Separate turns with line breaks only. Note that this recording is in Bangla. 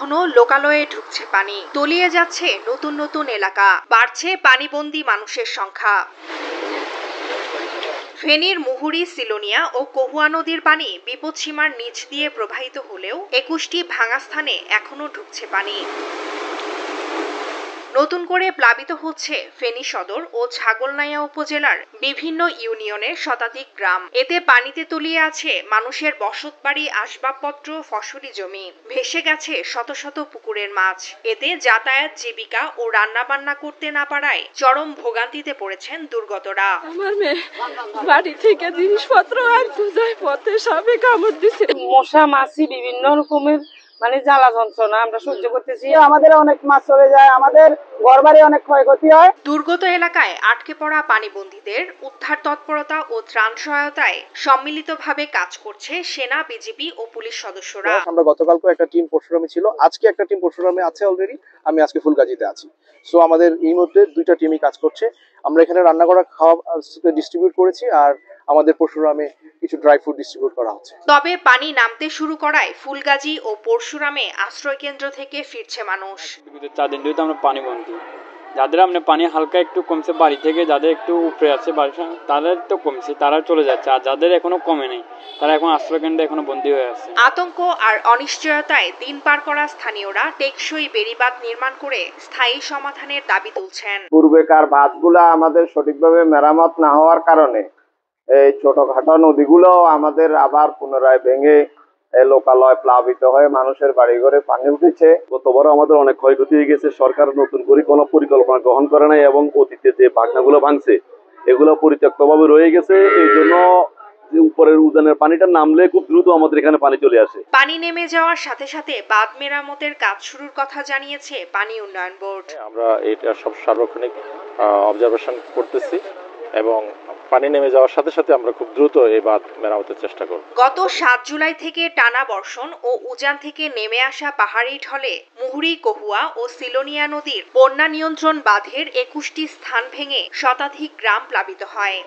এখনো লোকালয়ে ঢুকছে পানি, তলিয়ে যাচ্ছে নতুন নতুন এলাকা, বাড়ছে পানিবন্দী মানুষের সংখ্যা। ফেনীর মুহুরী, সিলোনিয়া ও কহুয়া নদীর পানি বিপদসীমার নিচ দিয়ে প্রবাহিত হলেও ২১টি ভাঙা স্থানে এখনো ঢুকছে পানি। নতুন করে প্লাবিত হচ্ছে ফেনী সদর ও ছাগলনাইয়া উপজেলার বিভিন্ন ইউনিয়নের শতাধিক গ্রাম। এতে পানিতে তলিয়ে আছে মানুষের বসতবাড়ি, আসবাবপত্র, ফসলি জমি। ভেসে গেছে শত শত পুকুরের মাছ। এতে যাতায়াত, জীবিকা ও রান্নাবান্না করতে না পারায় চরম ভোগান্তিতে পড়েছেন দুর্গতরা।
আমার মেয়ে বাড়ি থেকে জিনিসপত্র আর পূজায় পথে সবে কামড় দিছে। মশা মাছি বিভিন্ন রকমের জ্বালা যন্ত্রণা আমরা সহ্য করতেছি।
আমাদের অনেক মাছ চলে যায়, আমাদের ঘরবাড়ি অনেক ক্ষয়ক্ষতি হয়।
দুর্গত এলাকায় আটকে পড়া পানিবন্দীদের উদ্ধার তৎপরতা ও ত্রাণ সহায়তায় সম্মিলিতভাবে কাজ করছে সেনা, বিজিবি ও পুলিশ সদস্যরা।
আমরা গতকালকে একটা টিম পরশুরামে ছিল, আজকে একটা টিম পরশুরামে আছে অলরেডি। আমি আজকে ফুলগাজীতে আছি। সো আমাদের এই মধ্যে দুইটা টিমই কাজ করছে। আমরা এখানে রান্না করা খাওয়া ডিস্ট্রিবিউট করেছি, আর আমাদের পরশুরামে কিছু ড্রাই ফুড ডিস্ট্রিবিউট করা হচ্ছে।
তবে পানি নামতে শুরু করায় ফুলগাজী ও পরশুরামে আশ্রয় কেন্দ্র থেকে ফিরছে মানুষ।
4 দিন ধরে আমরা পানি বন্দি, যাদের পানি হালকা একটু কমছে বাড়ি থেকে, যাদের একটু উপরে আছে বাড়ি তাদের তো কমছে, তারা চলে যাচ্ছে, আর যাদের এখনো কমে নেই তারা এখন আশ্রয় কেন্দ্রে এখনো বন্দী হয়ে আছে।
আতঙ্ক আর অনিশ্চয়তায় দিন পার করা স্থানীয়রা টেকসই বেড়িবাঁধ নির্মাণ করে স্থায়ী সমাধানের দাবি তুলছেন।
পূর্বেকার বাঁধগুলা আমাদের সঠিকভাবে মেরামত না হওয়ার কারণে এই ছোটখাটো নদীগুলো আমাদের আবার পুনরায় ভেঙে লোকালয় প্লাবিত হয়ে মানুষের বাড়িঘরে পানি উঠেছে।
গতবারও আমাদের অনেক ক্ষয়ক্ষতি হয়ে গেছে। সরকার নতুন করে কোনো পরিকল্পনা গ্রহণ করে নাই এবং অতীতে যে পাখনাগুলো ভাঙছে এগুলো পরিত্যক্তভাবে রয়ে গেছে। এই জন্য উপরের উজানের পানিটা নামলে খুব দ্রুত আমাদের এখানে পানি চলে আসে।
পানি নেমে যাওয়ার সাথে সাথে বাঁধ মেরামতের কাজ শুরুর কথা জানিয়েছে পানি উন্নয়ন বোর্ড।
আমরা এটা সব সার্বক্ষণিক অবজারভেশন করতেছি এবং পানি নেমে যাওয়ার সাথে সাথে আমরা খুব দ্রুত এই বাঁধ মেরামতের চেষ্টা করব।
গত ৭ জুলাই থেকে টানা বর্ষণ ও উজান থেকে নেমে আসা পাহাড়ি ঢলে মুহুরী, কহুয়া ও সিলোনিয়া নদীর বন্যা নিয়ন্ত্রণ বাঁধের ২১টি স্থান ভেঙে শতাধিক গ্রাম প্লাবিত হয়।